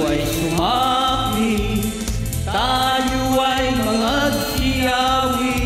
ay sumapi, tayo ay magsiyawi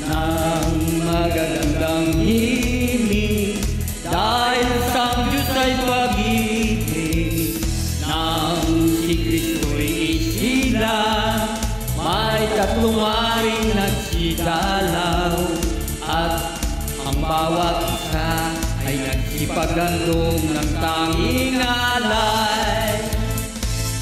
ng magagandang himig, dahil sa Diyos ay pag-ibig nang si Kristo'y isilang. May tatlong aring nagsidalaw at ang bawat isa ay nagsipagandong ng tanging alay.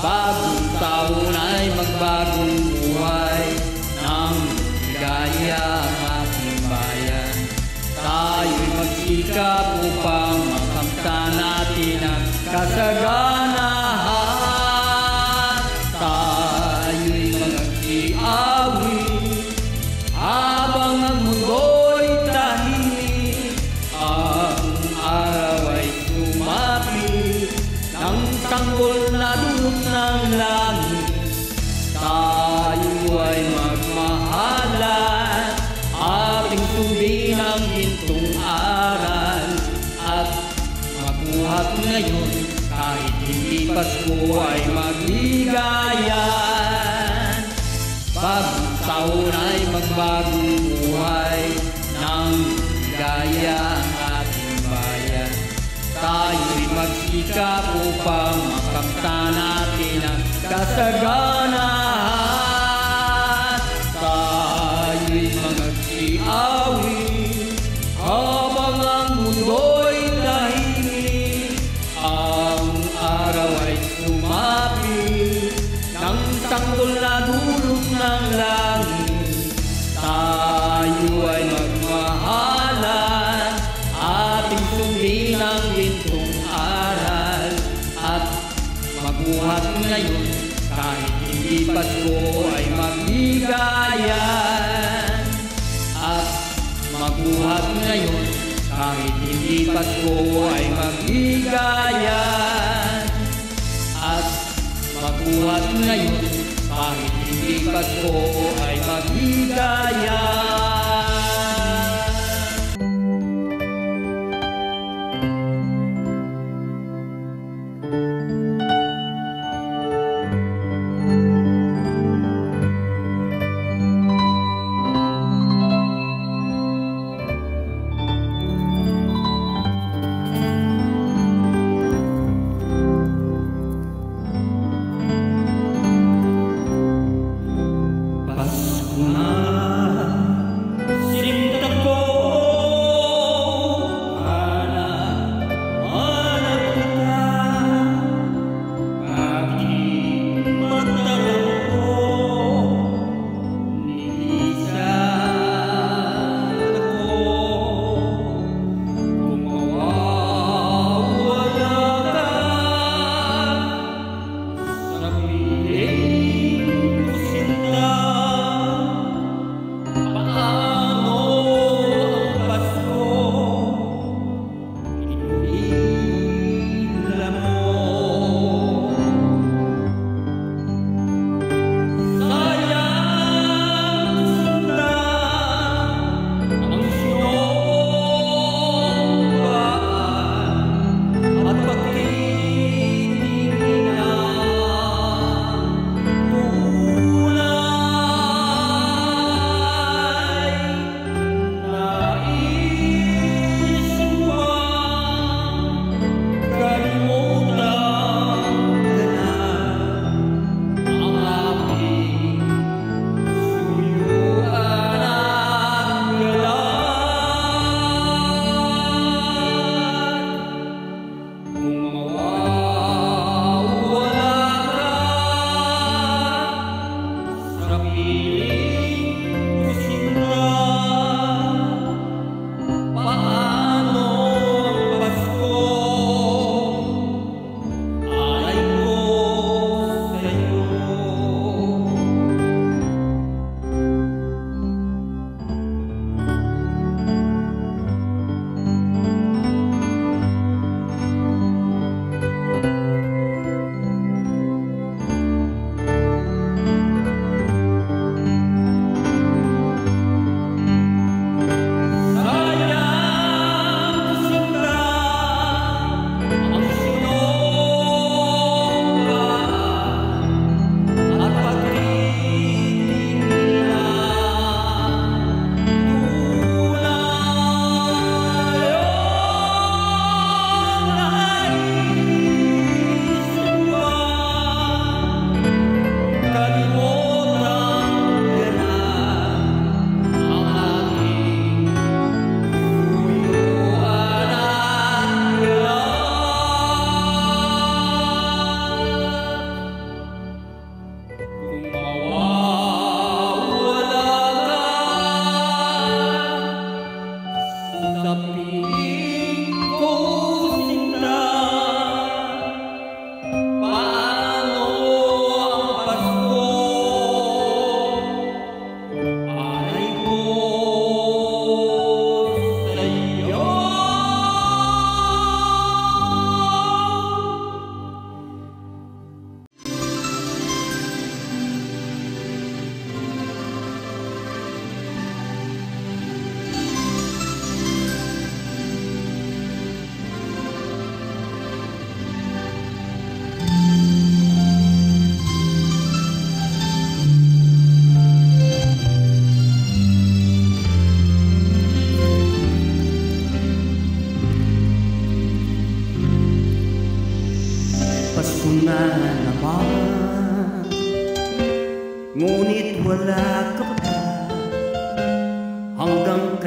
Bagong taon ay magbagong buhay ng ligaya ang ating bayan. Tayo'y magsikap upang makamtan natin ang kasaganahan. Tayo'y magsiawi habang ang mundo'y tahimik. Ang araw ay sumapit ng sanggol na dulot ng langit. Tayo ay magmahalan, ating sundin ang gintong aral, at mabuhat ngayon kahit hindi Pasko ay magligayan. Bagong taon ay magbagong buhay ng ligaya ang ating bayan. Tayo'y magsikap upang makamtan natin ang kasaganahan. Tayo'y magsiawi habang ang mundo'y tahimik. Ang araw ay sumapit ng sanggol na dulot ng langit. Tayo ay magmahalan, ating sundin ang gintong aral, at mabuhat ngayon kahit hindi Pasko ay magligayan. At mabuhat ngayon kahit hindi Pasko ay magligayan. At mabuhat ngayon kahit hindi Pasko ay magligayan.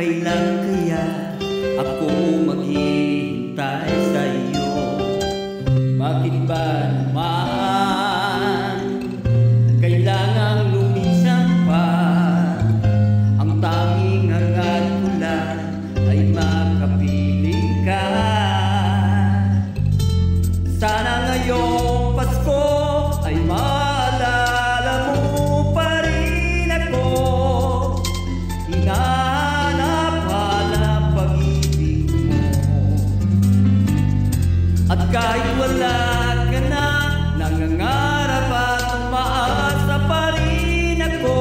kailan kaya ako maghihintay sa iyo? Bakit ba naman kailangang lumisan pa? Ang tanging hangad ko lang ay makapiling ka. Sana ngayong Pasko ay maalala mo pa rin ako. Hinahanap-hanap pag-ibig mo. At kahit wala ka na, nangangarap at umaasa pa rin ako.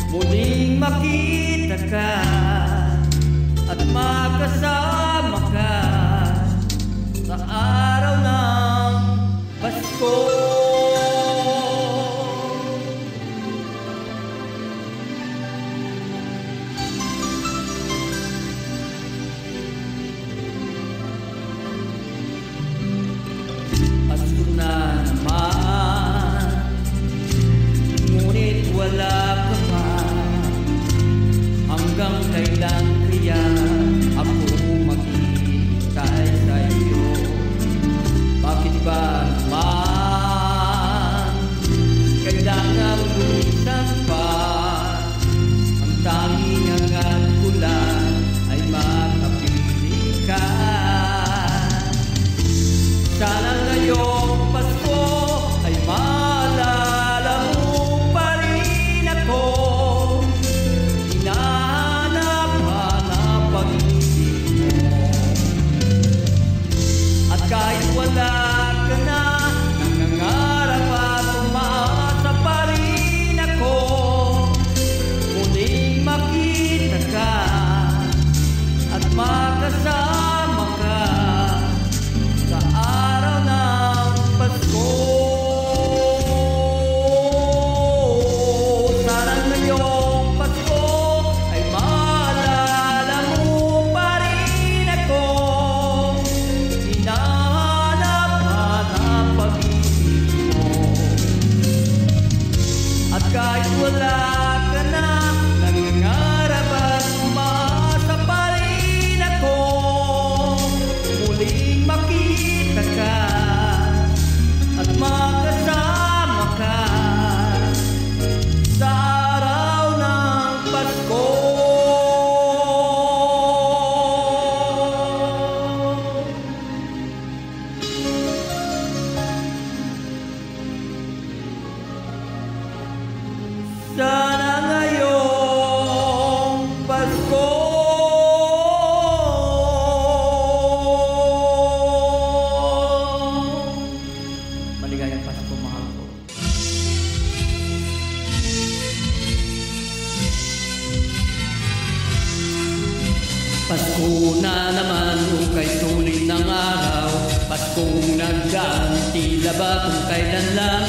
Muling makita ka at makasama ka sa araw ng Pasko. Pasko na naman, ngunit wala ka pa. Hanggang kailan kaya ako maghihintay sa iyo? Bakit ba naman kailangan lumisan pa? Ang tanging hangad ko lang ay makapiling ka. Sana ngayong Pasko ay maalala mo pa rin ako. Hinahanap-hanap pag-ibig mo. At kahit wala ka na, nangangarap at umaasa pa rin ako. Muling makita ka at makasama ka sa araw ng Pasko. Sana ngayong Pasko ay maalala mo pa rin ako. Hinahanap-hanap pag-ibig mo. At kahit wala ka na, nangangarap at umaasa pa rin ako. Muling makita ka at makasama ka sa araw ng Pasko. Sana ngayong Pasko maligayang Pasko, mahal ko. Pasko na naman, ukay tuloy ng araw. Paskong nagdaan, tila ba kung kailan lang.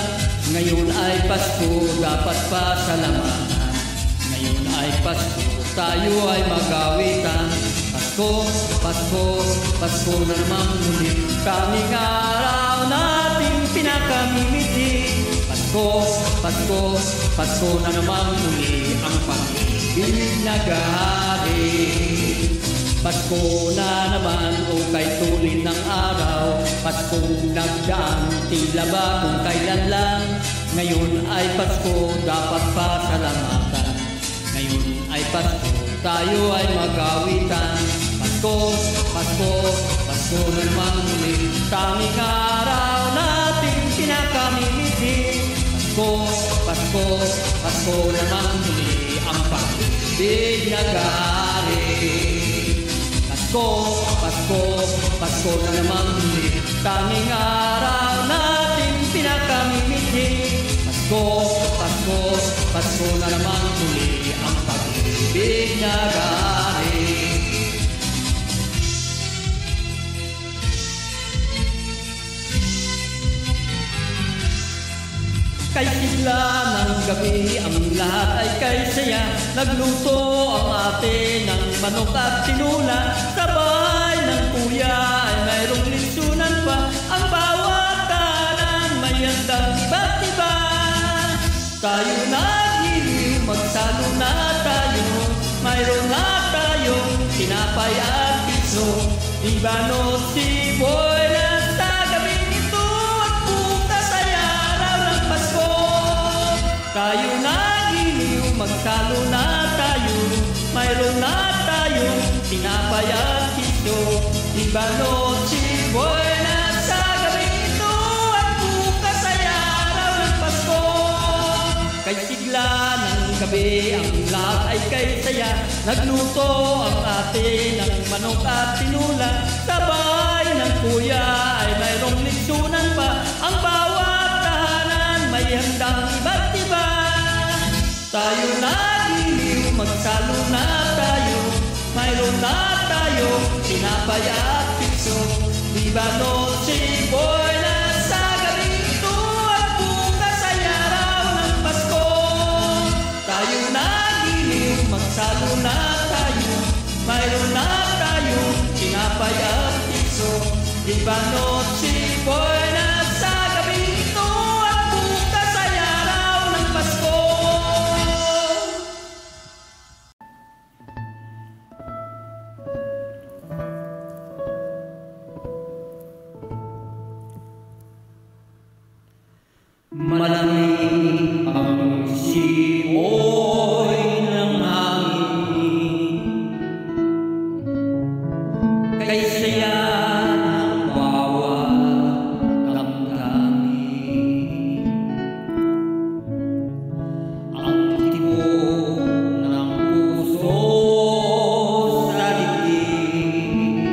Ngayon ay Pasko, dapat pasalamatan. Ngayon ay Pasko, tayo ay mag-awitan. Pasko, Pasko, Pasko na naman muli. Kaming araw nating pinakamimiti. Pasko, Pasko, Pasko na naman muli. Ang pag-ibig nag-ahari. Pasko na naman, ukay tuloy ng araw. Paskong nagdaan, tila ba kung kailan lang. Ngayon ay Pasko, dapat pasalamatan. Ngayon ay Pasko, tayo ay mag-awitan. Pasko, Pasko, Pasko na naman muli. Tanging araw nating pinakamimiti. Pasko, Pasko, Pasko na naman muli. Ang pag-ibig nag-ahari. Pasko, Pasko, Pasko na naman muli. Tanging araw nating pinakamimiti. Pasko, Pasko, Pasko na naman muli. Ang pag-ibig nag-ahari. Kay sigla ng gabi, ang lahat ay kay saya. Nagluto ang ate ng manok at tinula. Sa bahay ng kuya ay mayroong litsunan pa. Ang bawat kanan may handang iba't iba. Tayo nagiliw, magsalo na tayo. May mayroon na tayong tinapay at piso. Di bano't siboy na sa gabing ito at bukas ay araw ng Pasko. Tayo na giliw, magsalo na tayo, mayroon na tayong tinapay at piso. Di bano't siboy na sa gabing ito at bukas ay araw ng Pasko. Kay sigla ng gabi ang lahat ay kay saya, nagluto ang ate ng manok at tinula. Sa bahay ng kuya ay mayroong litsunan pa, ang bawat tahanan may handang iba't iba. Tayo na giliw, magsalo na tayo, mayroon na tayo tinapay at piso. Di bano't siboy na sa gabing ito at bukas ay araw ng Pasko. Tayo na giliw, magsalo na tayo, mayroon na tayo tinapay at piso. Di bano't siboy na sa gabing ito at bukas ay araw ng Pasko. Malamig ang simoy ng hangin, kay saya ng bawat damdamin. Ang tibok ng puso sa dibdib,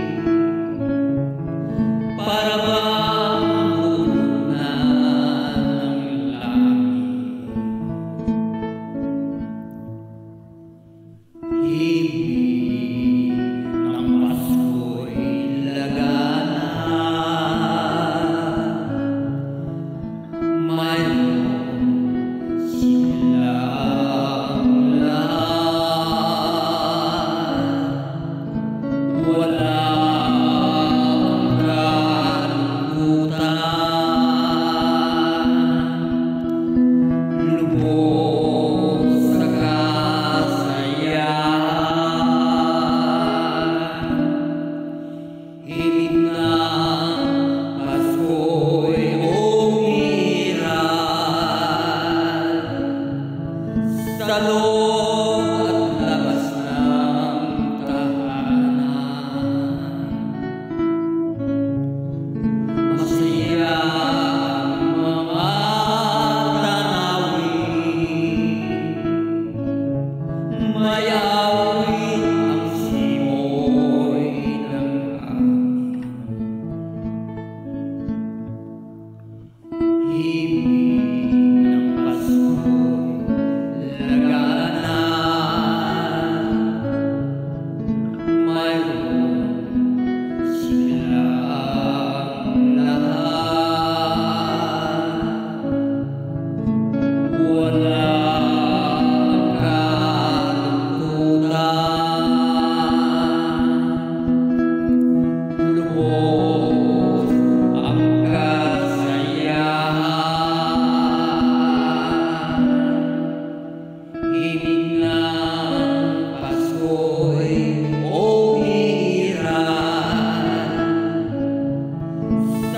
para bang hulog na himig ng Pasko'y lagana. Mayroon silang lahat, walang kalungkutan. Lubos sa himig ng Pasko'y umiral sa loob at labas ng tahanan. Masaya ang mga tanawin, may awit ang simoy ng himig ng Pasko'y lagana. Mayroon silang lahat, walang kalungkutan. Lubos ang himig ng Pasko'y umiral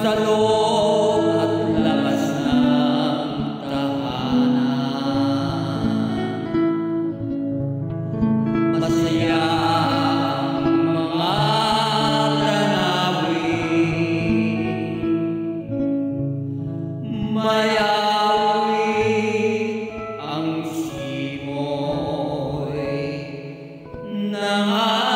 sa loob at labas ng tahanan. Masaya ang mga tanawin, may awit ang simoy ng